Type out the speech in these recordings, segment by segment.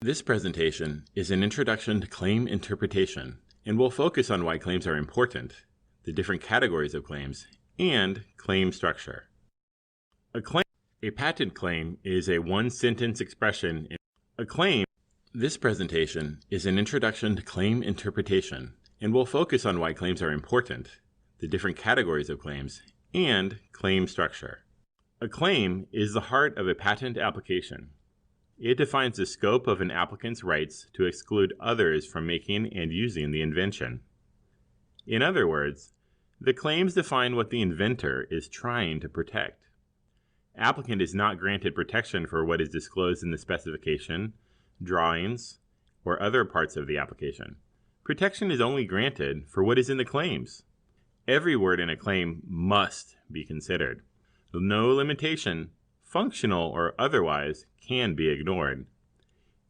This presentation is an introduction to claim interpretation and will focus on why claims are important, the different categories of claims, and claim structure. A patent claim is a one-sentence expression in a claim. This presentation is an introduction to claim interpretation and will focus on why claims are important, the different categories of claims, and claim structure. A claim is the heart of a patent application. It defines the scope of an applicant's rights to exclude others from making and using the invention. In other words, the claims define what the inventor is trying to protect. Applicant is not granted protection for what is disclosed in the specification, drawings, or other parts of the application. Protection is only granted for what is in the claims. Every word in a claim must be considered. No limitation, functional or otherwise, can be ignored.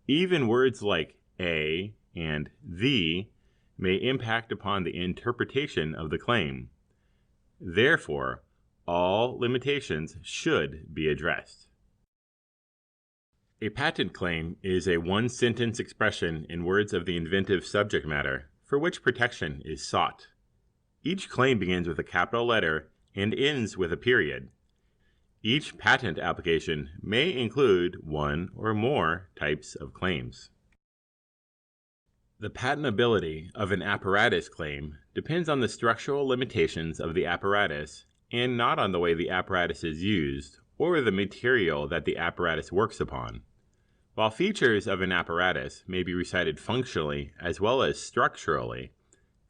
Even words like a and the may impact upon the interpretation of the claim. Therefore, all limitations should be addressed. A patent claim is a one-sentence expression in words of the inventive subject matter for which protection is sought. Each claim begins with a capital letter and ends with a period. Each patent application may include one or more types of claims. The patentability of an apparatus claim depends on the structural limitations of the apparatus and not on the way the apparatus is used or the material that the apparatus works upon. While features of an apparatus may be recited functionally as well as structurally,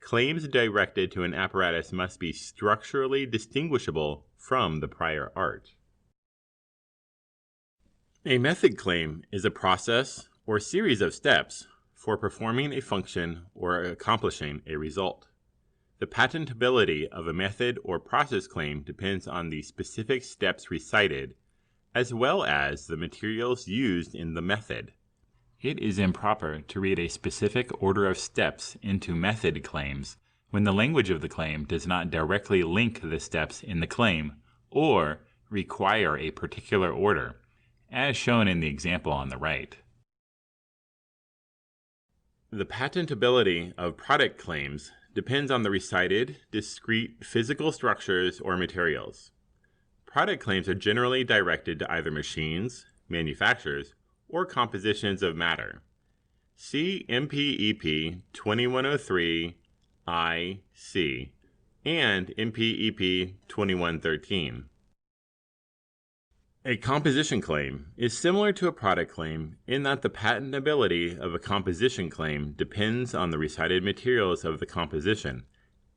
claims directed to an apparatus must be structurally distinguishable from the prior art. A method claim is a process or series of steps for performing a function or accomplishing a result. The patentability of a method or process claim depends on the specific steps recited, as well as the materials used in the method. It is improper to read a specific order of steps into method claims when the language of the claim does not directly link the steps in the claim or require a particular order, as shown in the example on the right. The patentability of product claims depends on the recited, discrete physical structures or materials. Product claims are generally directed to either machines, manufacturers, or compositions of matter. See MPEP 2103 IC and MPEP 2113. A composition claim is similar to a product claim in that the patentability of a composition claim depends on the recited materials of the composition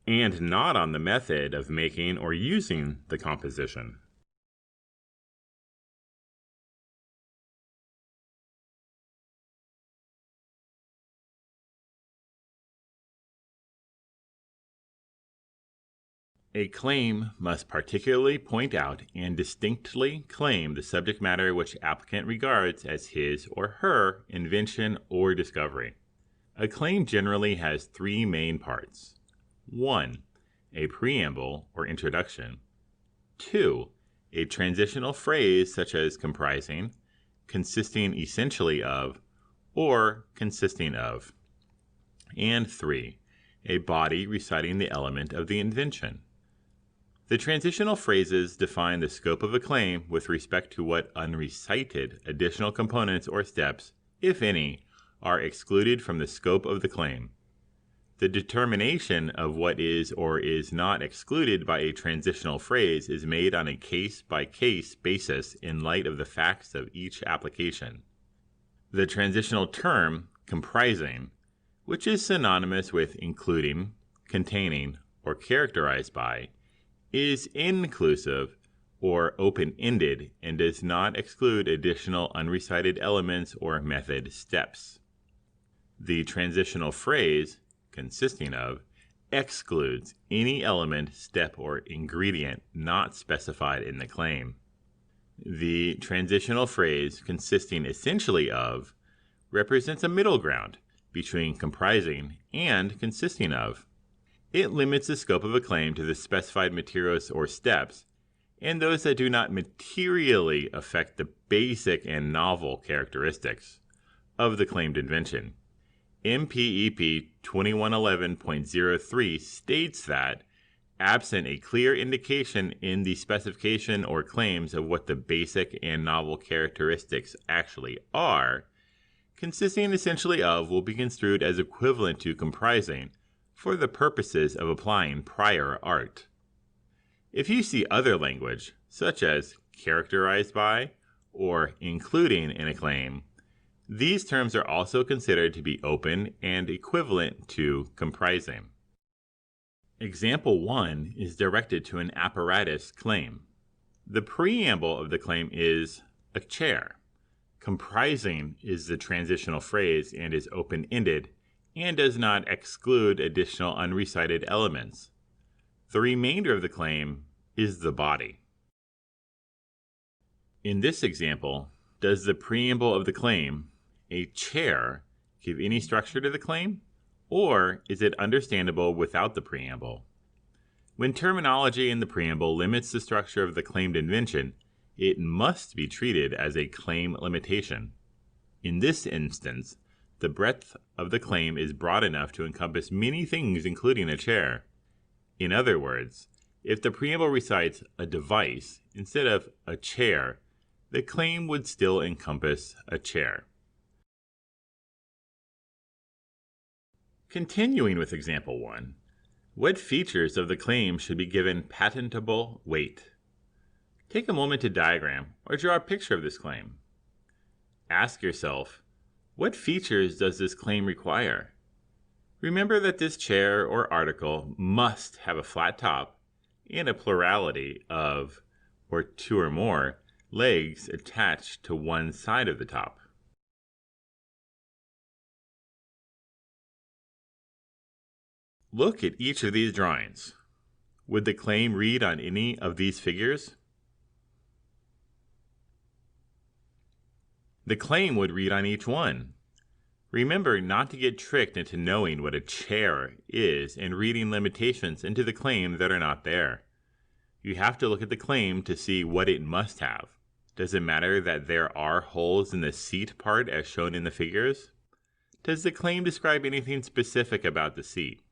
and not on the method of making or using the composition. A claim must particularly point out and distinctly claim the subject matter which applicant regards as his or her invention or discovery. A claim generally has three main parts. 1. A preamble or introduction. 2. A transitional phrase such as comprising, consisting essentially of, or consisting of. And 3. A body reciting the element of the invention. The transitional phrases define the scope of a claim with respect to what unrecited additional components or steps, if any, are excluded from the scope of the claim. The determination of what is or is not excluded by a transitional phrase is made on a case-by-case basis in light of the facts of each application. The transitional term, comprising, which is synonymous with including, containing, or characterized by, is inclusive or open-ended and does not exclude additional unrecited elements or method steps. The transitional phrase, consisting of, excludes any element, step, or ingredient not specified in the claim. The transitional phrase, consisting essentially of, represents a middle ground between comprising and consisting of. It limits the scope of a claim to the specified materials or steps, and those that do not materially affect the basic and novel characteristics of the claimed invention. MPEP 2111.03 states that, absent a clear indication in the specification or claims of what the basic and novel characteristics actually are, consisting essentially of will be construed as equivalent to comprising for the purposes of applying prior art. If you see other language, such as characterized by or including in a claim, these terms are also considered to be open and equivalent to comprising. Example 1 is directed to an apparatus claim. The preamble of the claim is a chair. Comprising is the transitional phrase and is open-ended and does not exclude additional unrecited elements. The remainder of the claim is the body. In this example, does the preamble of the claim, a chair, give any structure to the claim? Or is it understandable without the preamble? When terminology in the preamble limits the structure of the claimed invention, it must be treated as a claim limitation. In this instance, the breadth of the claim is broad enough to encompass many things including a chair. In other words, if the preamble recites a device instead of a chair, the claim would still encompass a chair. Continuing with example 1, what features of the claim should be given patentable weight? Take a moment to diagram or draw a picture of this claim. Ask yourself, what features does this claim require? Remember that this chair or article must have a flat top and a plurality of, or two or more, legs attached to one side of the top. Look at each of these drawings. Would the claim read on any of these figures? The claim would read on each one. Remember not to get tricked into knowing what a chair is and reading limitations into the claim that are not there. You have to look at the claim to see what it must have. Does it matter that there are holes in the seat part as shown in the figures? Does the claim describe anything specific about the seat?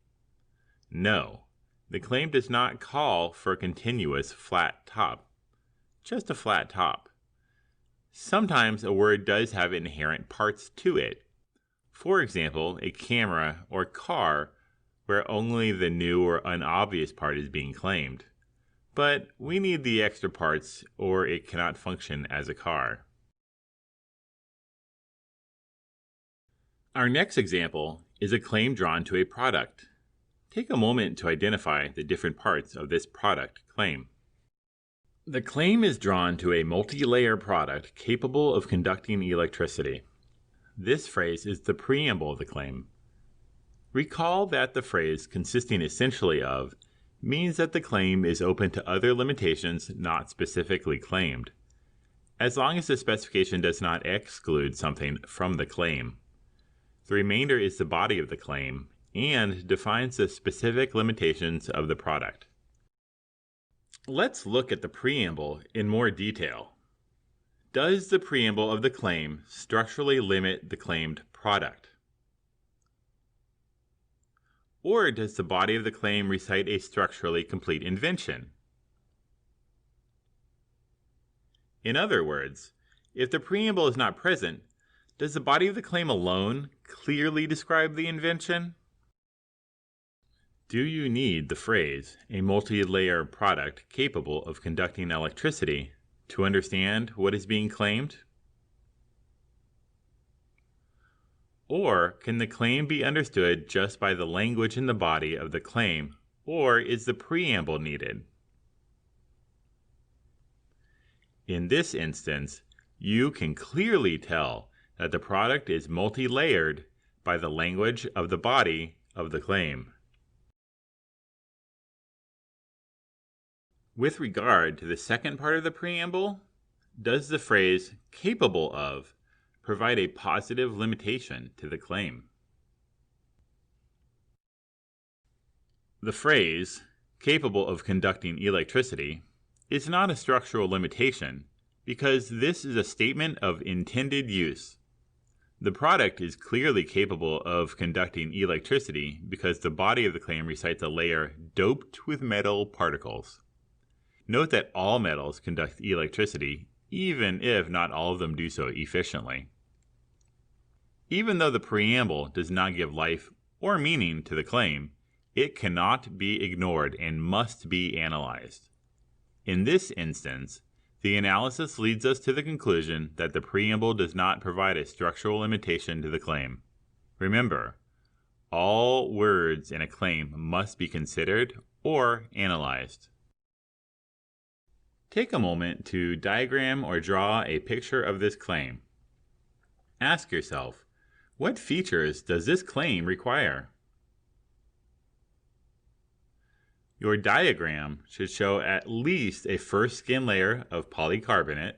No, the claim does not call for a continuous flat top, just a flat top. Sometimes a word does have inherent parts to it. For example, a camera or car where only the new or unobvious part is being claimed. But we need the extra parts or it cannot function as a car. Our next example is a claim drawn to a product. Take a moment to identify the different parts of this product claim. The claim is drawn to a multi-layer product capable of conducting electricity. This phrase is the preamble of the claim. Recall that the phrase consisting essentially of means that the claim is open to other limitations not specifically claimed, as long as the specification does not exclude something from the claim. The remainder is the body of the claim and defines the specific limitations of the product. Let's look at the preamble in more detail. Does the preamble of the claim structurally limit the claimed product? Or does the body of the claim recite a structurally complete invention? In other words, if the preamble is not present, does the body of the claim alone clearly describe the invention? Do you need the phrase, a multi-layer product capable of conducting electricity, to understand what is being claimed? Or can the claim be understood just by the language in the body of the claim, or is the preamble needed? In this instance, you can clearly tell that the product is multi-layered by the language of the body of the claim. With regard to the second part of the preamble, does the phrase capable of provide a positive limitation to the claim? The phrase capable of conducting electricity is not a structural limitation because this is a statement of intended use. The product is clearly capable of conducting electricity because the body of the claim recites a layer doped with metal particles. Note that all metals conduct electricity, even if not all of them do so efficiently. Even though the preamble does not give life or meaning to the claim, it cannot be ignored and must be analyzed. In this instance, the analysis leads us to the conclusion that the preamble does not provide a structural limitation to the claim. Remember, all words in a claim must be considered or analyzed. Take a moment to diagram or draw a picture of this claim. Ask yourself, what features does this claim require? Your diagram should show at least a first skin layer of polycarbonate,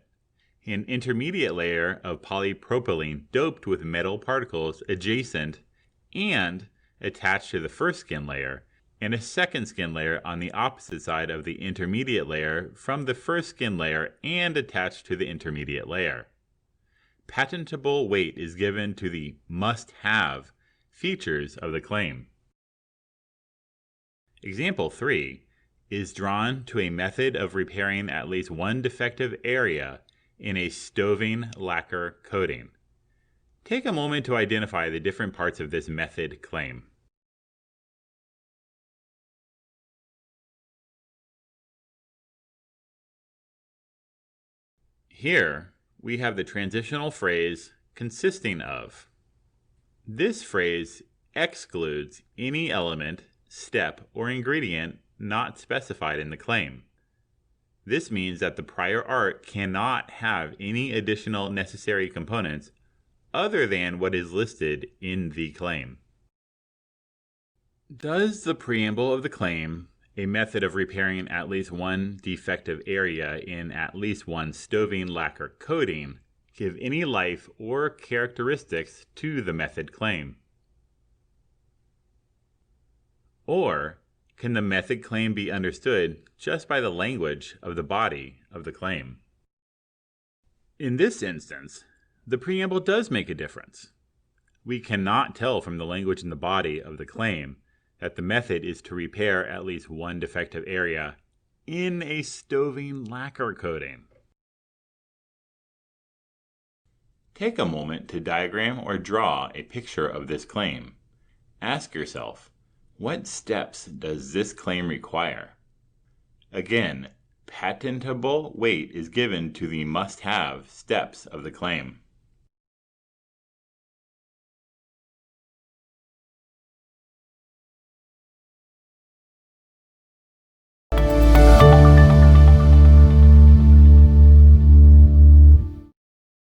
an intermediate layer of polypropylene doped with metal particles adjacent and attached to the first skin layer, and a second skin layer on the opposite side of the intermediate layer from the first skin layer and attached to the intermediate layer. Patentable weight is given to the must-have features of the claim. Example 3 is drawn to a method of repairing at least one defective area in a stoving lacquer coating. Take a moment to identify the different parts of this method claim. Here, we have the transitional phrase consisting of. This phrase excludes any element, step, or ingredient not specified in the claim. This means that the prior art cannot have any additional necessary components other than what is listed in the claim. Does the preamble of the claim, a method of repairing at least one defective area in at least one stoving lacquer coating, give any life or characteristics to the method claim? Or can the method claim be understood just by the language of the body of the claim? In this instance, the preamble does make a difference. We cannot tell from the language in the body of the claim that the method is to repair at least one defective area in a stoving lacquer coating. Take a moment to diagram or draw a picture of this claim. Ask yourself, what steps does this claim require? Again, patentable weight is given to the must-have steps of the claim.